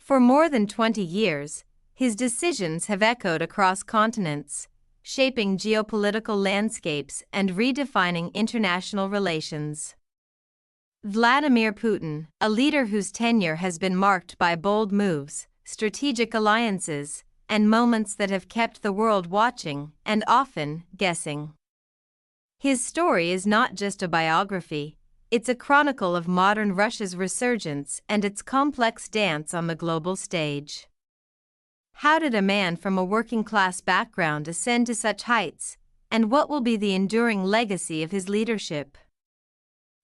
For more than 20 years, his decisions have echoed across continents, shaping geopolitical landscapes and redefining international relations. Vladimir Putin, a leader whose tenure has been marked by bold moves, strategic alliances, and moments that have kept the world watching and often guessing. His story is not just a biography, it's a chronicle of modern Russia's resurgence and its complex dance on the global stage. How did a man from a working-class background ascend to such heights, and what will be the enduring legacy of his leadership?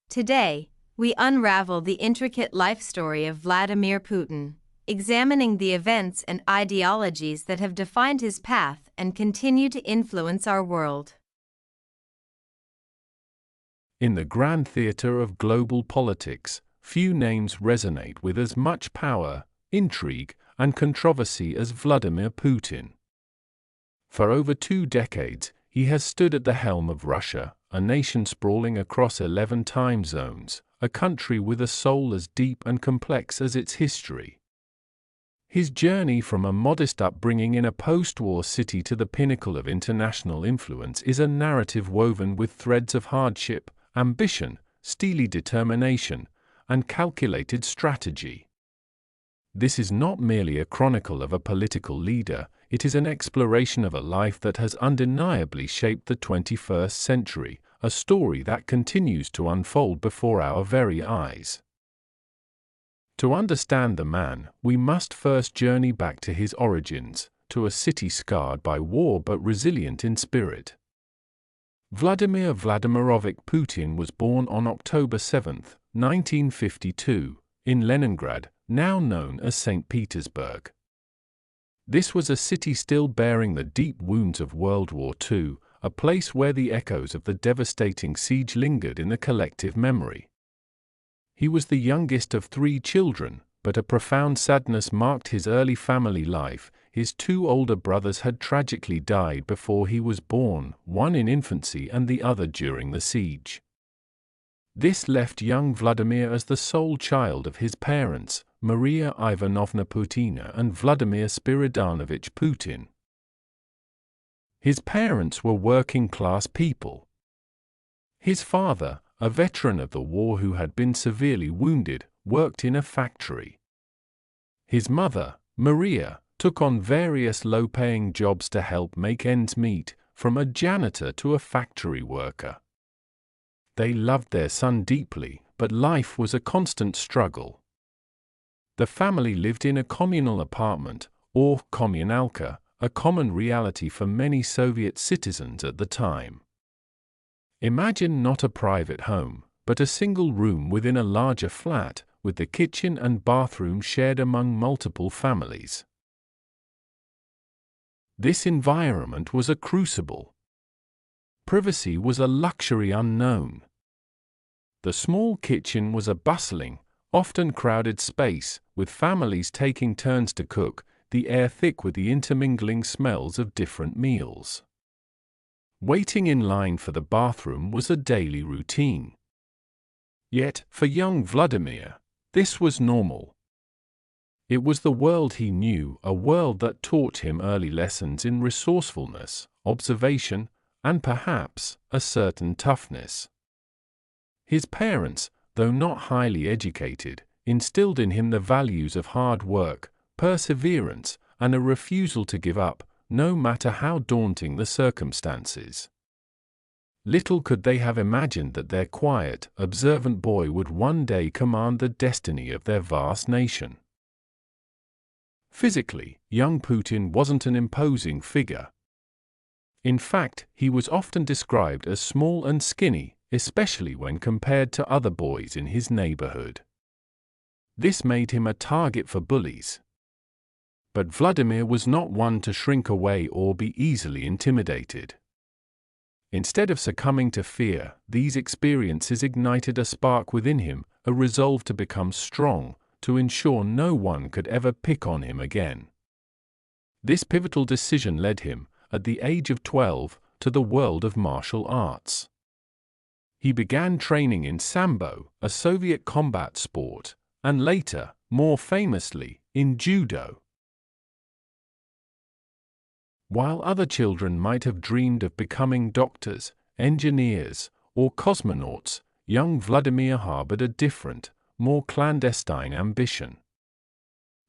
Today, we unravel the intricate life story of Vladimir Putin, examining the events and ideologies that have defined his path and continue to influence our world. In the grand theatre of global politics, few names resonate with as much power, intrigue, and controversy as Vladimir Putin. For over 2 decades, he has stood at the helm of Russia, a nation sprawling across 11 time zones, a country with a soul as deep and complex as its history. His journey from a modest upbringing in a post-war city to the pinnacle of international influence is a narrative woven with threads of hardship, ambition, steely determination, and calculated strategy. This is not merely a chronicle of a political leader, it is an exploration of a life that has undeniably shaped the 21st century, a story that continues to unfold before our very eyes. To understand the man, we must first journey back to his origins, to a city scarred by war but resilient in spirit. Vladimir Vladimirovich Putin was born on October 7, 1952, in Leningrad, now known as St. Petersburg. This was a city still bearing the deep wounds of World War II, a place where the echoes of the devastating siege lingered in the collective memory. He was the youngest of 3 children, but a profound sadness marked his early family life. His 2 older brothers had tragically died before he was born, one in infancy and the other during the siege. This left young Vladimir as the sole child of his parents, Maria Ivanovna Putina and Vladimir Spiridonovich Putin. His parents were working-class people. His father, a veteran of the war who had been severely wounded, worked in a factory. His mother, Maria, took on various low-paying jobs to help make ends meet, from a janitor to a factory worker. They loved their son deeply, but life was a constant struggle. The family lived in a communal apartment, or kommunalka, a common reality for many Soviet citizens at the time. Imagine not a private home, but a single room within a larger flat, with the kitchen and bathroom shared among multiple families. This environment was a crucible. Privacy was a luxury unknown. The small kitchen was a bustling, often crowded space, with families taking turns to cook, the air thick with the intermingling smells of different meals. Waiting in line for the bathroom was a daily routine. Yet, for young Vladimir, this was normal. It was the world he knew, a world that taught him early lessons in resourcefulness, observation, and perhaps a certain toughness. His parents, though not highly educated, instilled in him the values of hard work, perseverance, and a refusal to give up, no matter how daunting the circumstances. Little could they have imagined that their quiet, observant boy would one day command the destiny of their vast nation. Physically, young Putin wasn't an imposing figure. In fact, he was often described as small and skinny, especially when compared to other boys in his neighborhood. This made him a target for bullies. But Vladimir was not one to shrink away or be easily intimidated. Instead of succumbing to fear, these experiences ignited a spark within him, a resolve to become strong, to ensure no one could ever pick on him again. This pivotal decision led him, at the age of 12, to the world of martial arts. He began training in Sambo, a Soviet combat sport, and later, more famously, in judo. While other children might have dreamed of becoming doctors, engineers, or cosmonauts, young Vladimir harbored a different, more clandestine ambition.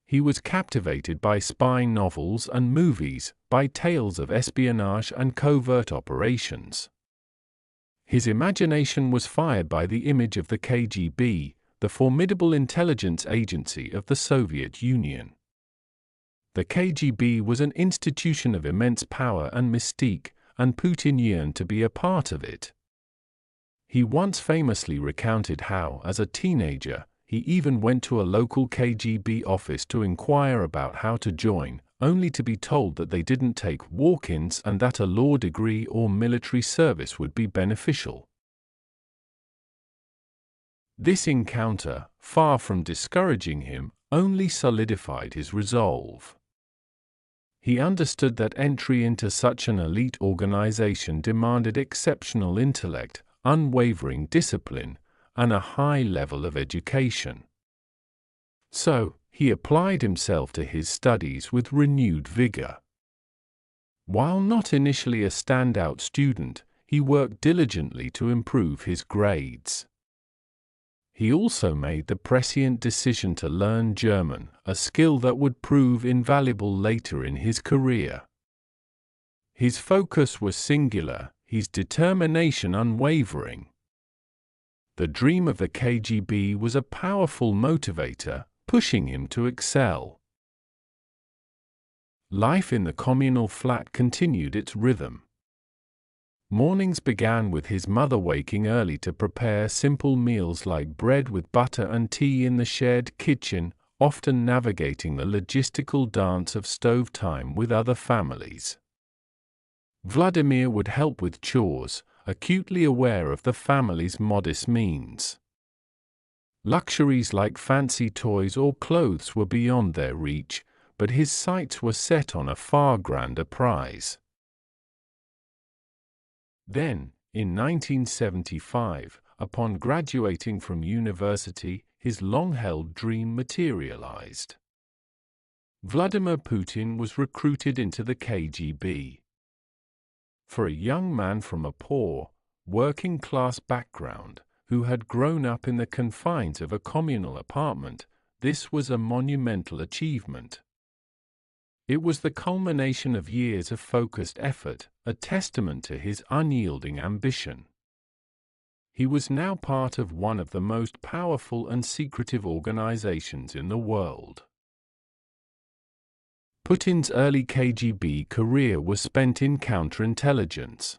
He was captivated by spy novels and movies, by tales of espionage and covert operations. His imagination was fired by the image of the KGB, the formidable intelligence agency of the Soviet Union. The KGB was an institution of immense power and mystique, and Putin yearned to be a part of it. He once famously recounted how, as a teenager, he even went to a local KGB office to inquire about how to join, only to be told that they didn't take walk-ins and that a law degree or military service would be beneficial. This encounter, far from discouraging him, only solidified his resolve. He understood that entry into such an elite organization demanded exceptional intellect, unwavering discipline, and a high level of education. So, he applied himself to his studies with renewed vigor. While not initially a standout student, he worked diligently to improve his grades. He also made the prescient decision to learn German, a skill that would prove invaluable later in his career. His focus was singular, his determination unwavering. The dream of the KGB was a powerful motivator, pushing him to excel. Life in the communal flat continued its rhythm. Mornings began with his mother waking early to prepare simple meals like bread with butter and tea in the shared kitchen, often navigating the logistical dance of stove time with other families. Vladimir would help with chores, acutely aware of the family's modest means. Luxuries like fancy toys or clothes were beyond their reach, but his sights were set on a far grander prize. Then, in 1975, upon graduating from university, his long-held dream materialized. Vladimir Putin was recruited into the KGB. For a young man from a poor, working-class background, who had grown up in the confines of a communal apartment, this was a monumental achievement. It was the culmination of years of focused effort, a testament to his unyielding ambition. He was now part of one of the most powerful and secretive organizations in the world. Putin's early KGB career was spent in counterintelligence.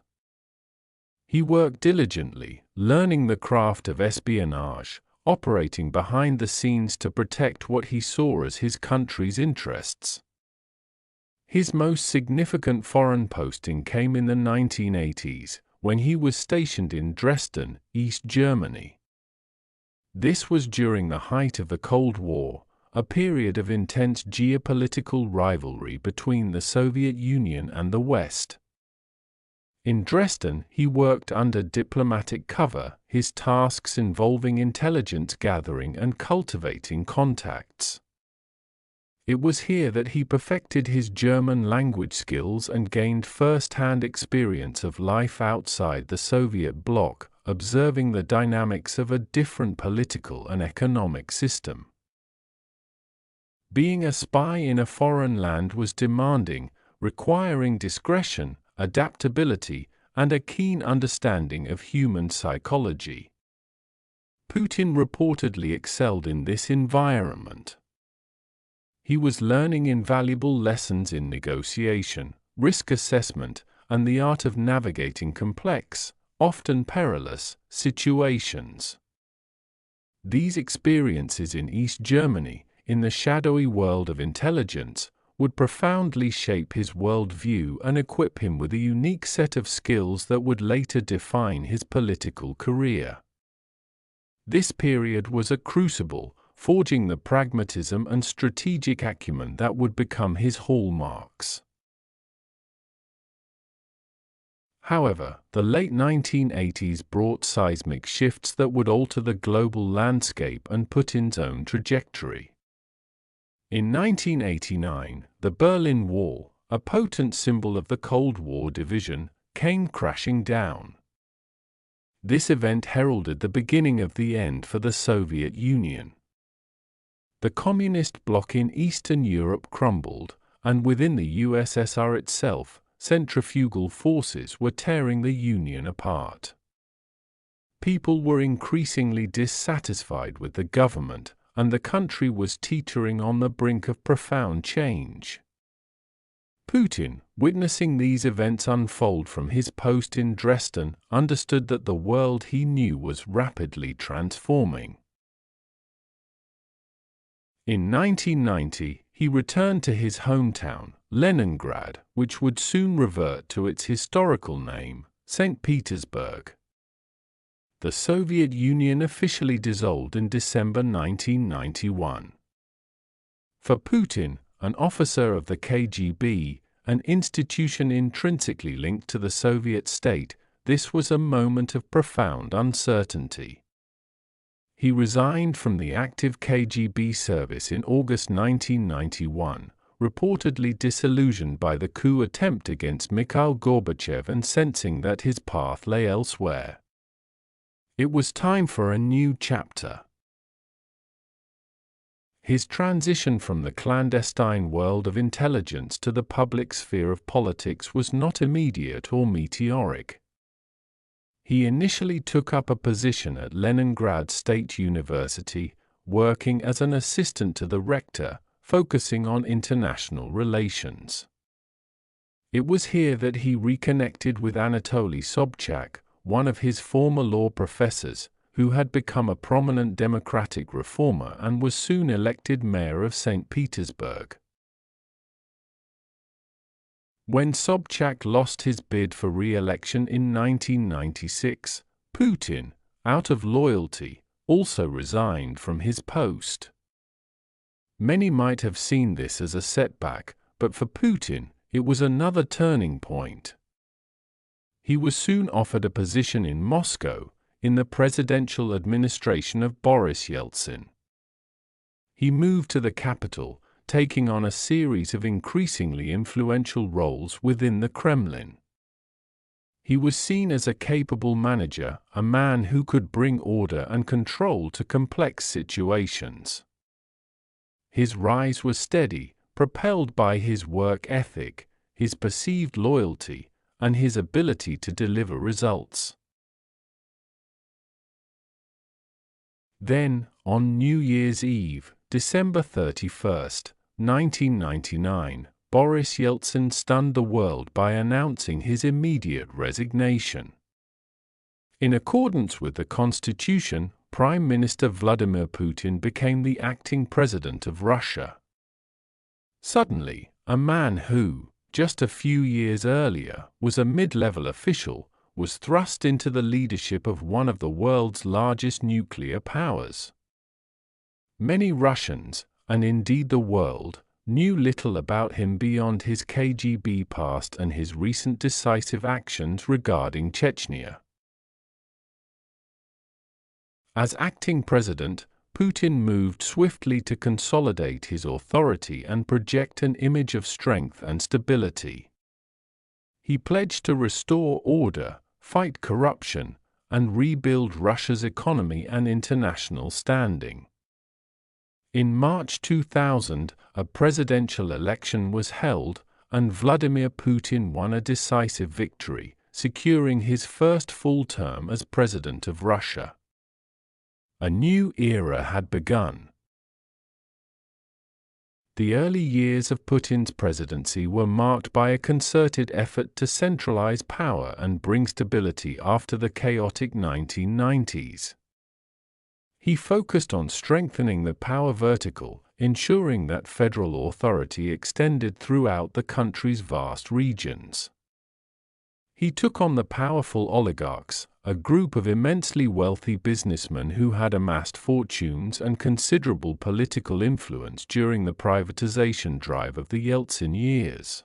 He worked diligently, learning the craft of espionage, operating behind the scenes to protect what he saw as his country's interests. His most significant foreign posting came in the 1980s, when he was stationed in Dresden, East Germany. This was during the height of the Cold War, a period of intense geopolitical rivalry between the Soviet Union and the West. In Dresden, he worked under diplomatic cover, his tasks involving intelligence gathering and cultivating contacts. It was here that he perfected his German language skills and gained first-hand experience of life outside the Soviet bloc, observing the dynamics of a different political and economic system. Being a spy in a foreign land was demanding, requiring discretion, adaptability, and a keen understanding of human psychology. Putin reportedly excelled in this environment. He was learning invaluable lessons in negotiation, risk assessment, and the art of navigating complex, often perilous, situations. These experiences in East Germany, in the shadowy world of intelligence, would profoundly shape his worldview and equip him with a unique set of skills that would later define his political career. This period was a crucible, forging the pragmatism and strategic acumen that would become his hallmarks. However, the late 1980s brought seismic shifts that would alter the global landscape and Putin's own trajectory. In 1989, the Berlin Wall, a potent symbol of the Cold War division, came crashing down. This event heralded the beginning of the end for the Soviet Union. The communist bloc in Eastern Europe crumbled, and within the USSR itself, centrifugal forces were tearing the Union apart. People were increasingly dissatisfied with the government, and the country was teetering on the brink of profound change. Putin, witnessing these events unfold from his post in Dresden, understood that the world he knew was rapidly transforming. In 1990, he returned to his hometown, Leningrad, which would soon revert to its historical name, St. Petersburg. The Soviet Union officially dissolved in December 1991. For Putin, an officer of the KGB, an institution intrinsically linked to the Soviet state, this was a moment of profound uncertainty. He resigned from the active KGB service in August 1991, reportedly disillusioned by the coup attempt against Mikhail Gorbachev and sensing that his path lay elsewhere. It was time for a new chapter. His transition from the clandestine world of intelligence to the public sphere of politics was not immediate or meteoric. He initially took up a position at Leningrad State University, working as an assistant to the rector, focusing on international relations. It was here that he reconnected with Anatoly Sobchak, one of his former law professors, who had become a prominent democratic reformer and was soon elected mayor of St. Petersburg. When Sobchak lost his bid for re-election in 1996, Putin, out of loyalty, also resigned from his post. Many might have seen this as a setback, but for Putin, it was another turning point. He was soon offered a position in Moscow, in the presidential administration of Boris Yeltsin. He moved to the capital, taking on a series of increasingly influential roles within the Kremlin. He was seen as a capable manager, a man who could bring order and control to complex situations. His rise was steady, propelled by his work ethic, his perceived loyalty, and his ability to deliver results. Then, on New Year's Eve, December 31st, 1999, Boris Yeltsin stunned the world by announcing his immediate resignation. In accordance with the Constitution, Prime Minister Vladimir Putin became the acting president of Russia. Suddenly, a man who, just a few years earlier, was a mid-level official, was thrust into the leadership of one of the world's largest nuclear powers. Many Russians, and indeed the world, knew little about him beyond his KGB past and his recent decisive actions regarding Chechnya. As acting president, Putin moved swiftly to consolidate his authority and project an image of strength and stability. He pledged to restore order, fight corruption, and rebuild Russia's economy and international standing. In March 2000, a presidential election was held, and Vladimir Putin won a decisive victory, securing his first full term as president of Russia. A new era had begun. The early years of Putin's presidency were marked by a concerted effort to centralize power and bring stability after the chaotic 1990s. He focused on strengthening the power vertical, ensuring that federal authority extended throughout the country's vast regions. He took on the powerful oligarchs, a group of immensely wealthy businessmen who had amassed fortunes and considerable political influence during the privatization drive of the Yeltsin years.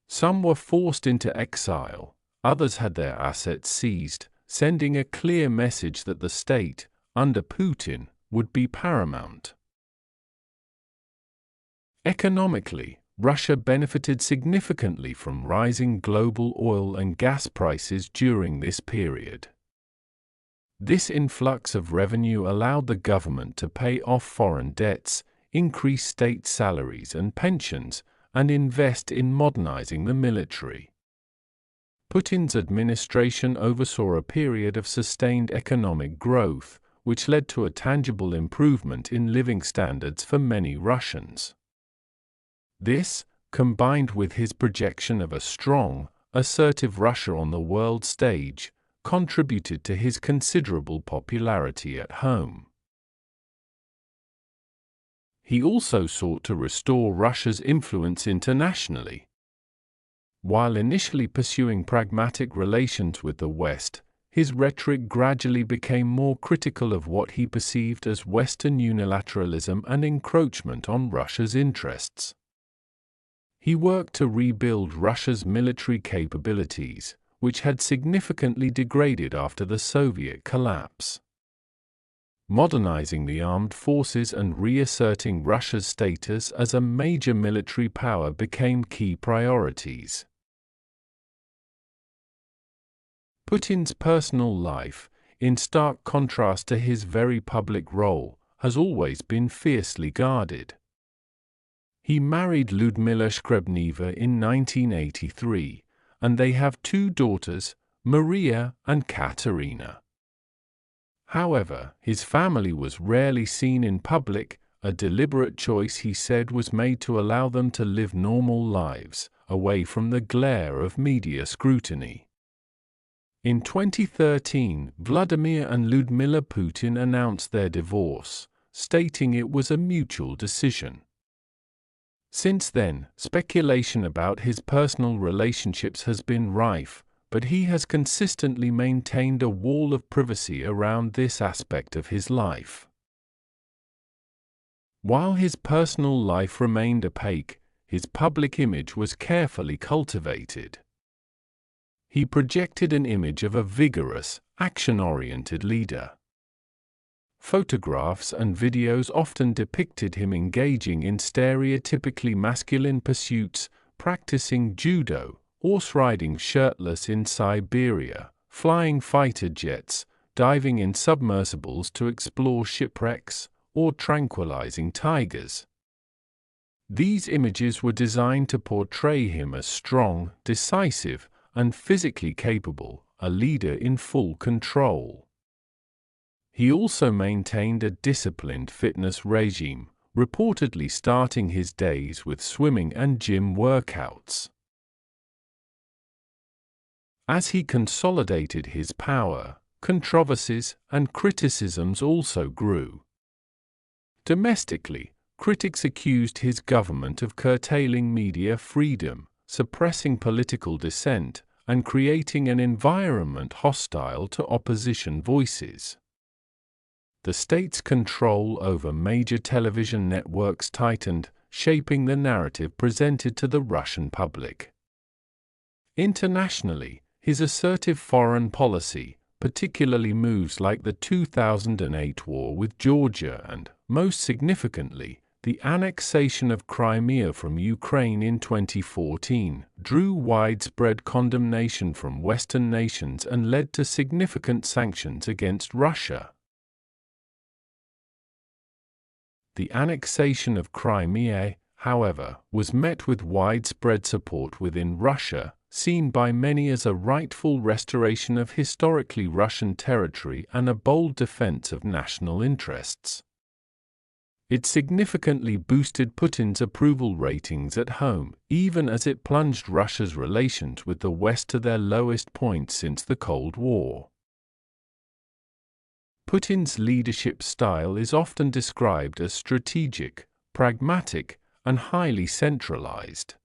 Some were forced into exile, others had their assets seized, sending a clear message that the state, under Putin, would be paramount. Economically, Russia benefited significantly from rising global oil and gas prices during this period. This influx of revenue allowed the government to pay off foreign debts, increase state salaries and pensions, and invest in modernizing the military. Putin's administration oversaw a period of sustained economic growth, which led to a tangible improvement in living standards for many Russians. This, combined with his projection of a strong, assertive Russia on the world stage, contributed to his considerable popularity at home. He also sought to restore Russia's influence internationally. While initially pursuing pragmatic relations with the West, his rhetoric gradually became more critical of what he perceived as Western unilateralism and encroachment on Russia's interests. He worked to rebuild Russia's military capabilities, which had significantly degraded after the Soviet collapse. Modernizing the armed forces and reasserting Russia's status as a major military power became key priorities. Putin's personal life, in stark contrast to his very public role, has always been fiercely guarded. He married Lyudmila Shkrebneva in 1983, and they have two daughters, Maria and Katerina. However, his family was rarely seen in public, a deliberate choice he said was made to allow them to live normal lives, away from the glare of media scrutiny. In 2013, Vladimir and Lyudmila Putin announced their divorce, stating it was a mutual decision. Since then, speculation about his personal relationships has been rife, but he has consistently maintained a wall of privacy around this aspect of his life. While his personal life remained opaque, his public image was carefully cultivated. He projected an image of a vigorous, action-oriented leader. Photographs and videos often depicted him engaging in stereotypically masculine pursuits, practicing judo, horse riding shirtless in Siberia, flying fighter jets, diving in submersibles to explore shipwrecks, or tranquilizing tigers. These images were designed to portray him as strong, decisive, and physically capable, a leader in full control. He also maintained a disciplined fitness regime, reportedly starting his days with swimming and gym workouts. As he consolidated his power, controversies and criticisms also grew. Domestically, critics accused his government of curtailing media freedom, suppressing political dissent, and creating an environment hostile to opposition voices. The state's control over major television networks tightened, shaping the narrative presented to the Russian public. Internationally, his assertive foreign policy, particularly moves like the 2008 war with Georgia and, most significantly, the annexation of Crimea from Ukraine in 2014, drew widespread condemnation from Western nations and led to significant sanctions against Russia. The annexation of Crimea, however, was met with widespread support within Russia, seen by many as a rightful restoration of historically Russian territory and a bold defense of national interests. It significantly boosted Putin's approval ratings at home, even as it plunged Russia's relations with the West to their lowest point since the Cold War. Putin's leadership style is often described as strategic, pragmatic, and highly centralized.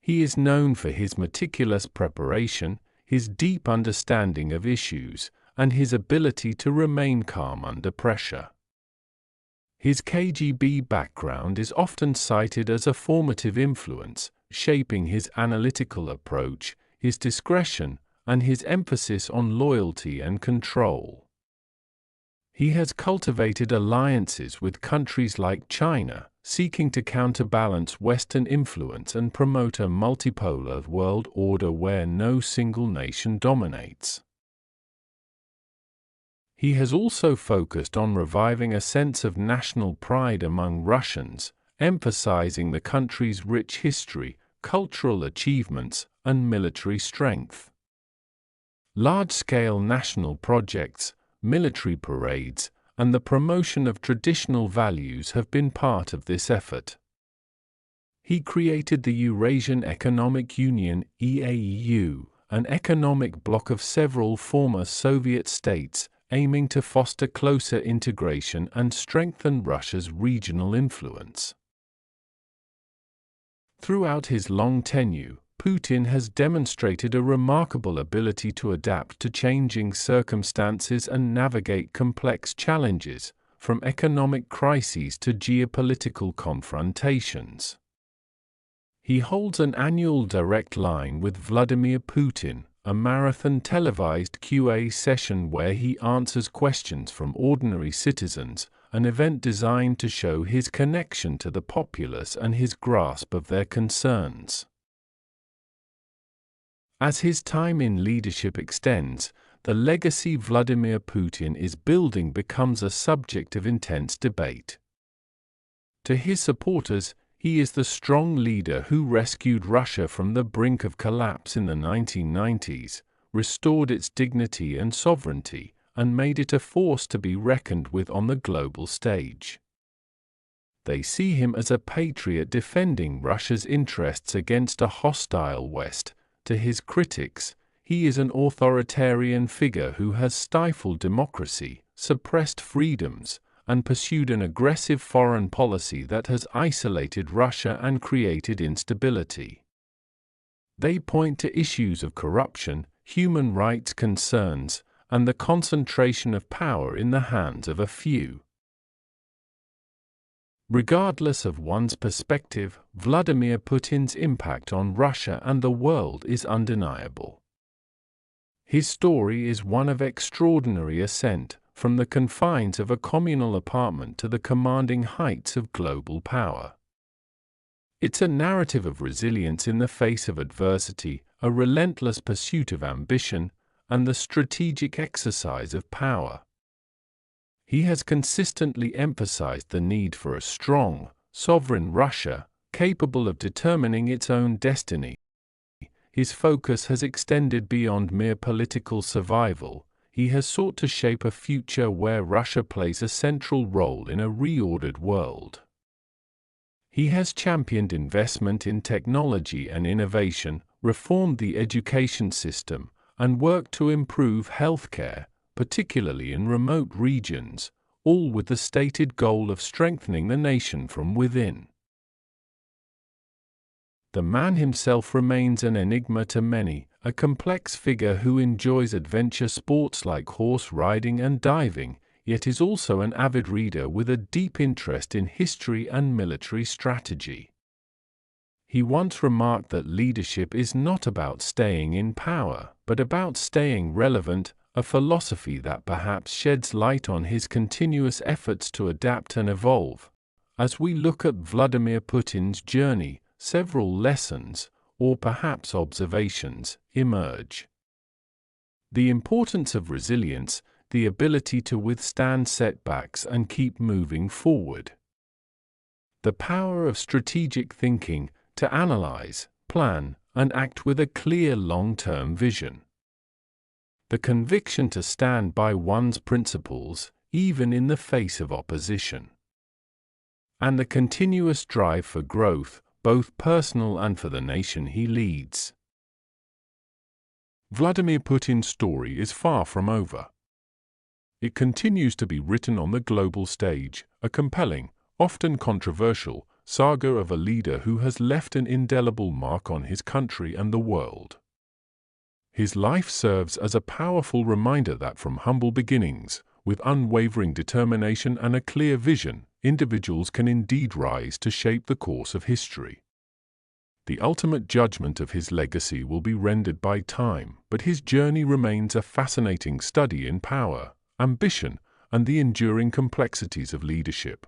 He is known for his meticulous preparation, his deep understanding of issues, and his ability to remain calm under pressure. His KGB background is often cited as a formative influence, shaping his analytical approach, his discretion, and his emphasis on loyalty and control. He has cultivated alliances with countries like China, seeking to counterbalance Western influence and promote a multipolar world order where no single nation dominates. He has also focused on reviving a sense of national pride among Russians, emphasizing the country's rich history, cultural achievements, and military strength. Large-scale national projects, military parades, and the promotion of traditional values have been part of this effort. He created the Eurasian Economic Union (EAEU), an economic bloc of several former Soviet states, aiming to foster closer integration and strengthen Russia's regional influence. Throughout his long tenure, Putin has demonstrated a remarkable ability to adapt to changing circumstances and navigate complex challenges, from economic crises to geopolitical confrontations. He holds an annual direct line with Vladimir Putin, a marathon televised Q&A session where he answers questions from ordinary citizens, an event designed to show his connection to the populace and his grasp of their concerns. As his time in leadership extends, the legacy Vladimir Putin is building becomes a subject of intense debate. To his supporters, he is the strong leader who rescued Russia from the brink of collapse in the 1990s, restored its dignity and sovereignty, and made it a force to be reckoned with on the global stage. They see him as a patriot defending Russia's interests against a hostile West. To his critics, he is an authoritarian figure who has stifled democracy, suppressed freedoms, and pursued an aggressive foreign policy that has isolated Russia and created instability. They point to issues of corruption, human rights concerns, and the concentration of power in the hands of a few. Regardless of one's perspective, Vladimir Putin's impact on Russia and the world is undeniable. His story is one of extraordinary ascent, from the confines of a communal apartment to the commanding heights of global power. It's a narrative of resilience in the face of adversity, a relentless pursuit of ambition, and the strategic exercise of power. He has consistently emphasized the need for a strong, sovereign Russia, capable of determining its own destiny. His focus has extended beyond mere political survival. He has sought to shape a future where Russia plays a central role in a reordered world. He has championed investment in technology and innovation, reformed the education system, and worked to improve healthcare, particularly in remote regions, all with the stated goal of strengthening the nation from within. The man himself remains an enigma to many, a complex figure who enjoys adventure sports like horse riding and diving, yet is also an avid reader with a deep interest in history and military strategy. He once remarked that leadership is not about staying in power, but about staying relevant, a philosophy that perhaps sheds light on his continuous efforts to adapt and evolve. As we look at Vladimir Putin's journey, several lessons, or perhaps observations, emerge. The importance of resilience, the ability to withstand setbacks and keep moving forward. The power of strategic thinking, to analyze, plan, and act with a clear long-term vision. The conviction to stand by one's principles, even in the face of opposition. And the continuous drive for growth, both personal and for the nation he leads. Vladimir Putin's story is far from over. It continues to be written on the global stage, a compelling, often controversial, saga of a leader who has left an indelible mark on his country and the world. His life serves as a powerful reminder that from humble beginnings, with unwavering determination and a clear vision, individuals can indeed rise to shape the course of history. The ultimate judgment of his legacy will be rendered by time, but his journey remains a fascinating study in power, ambition, and the enduring complexities of leadership.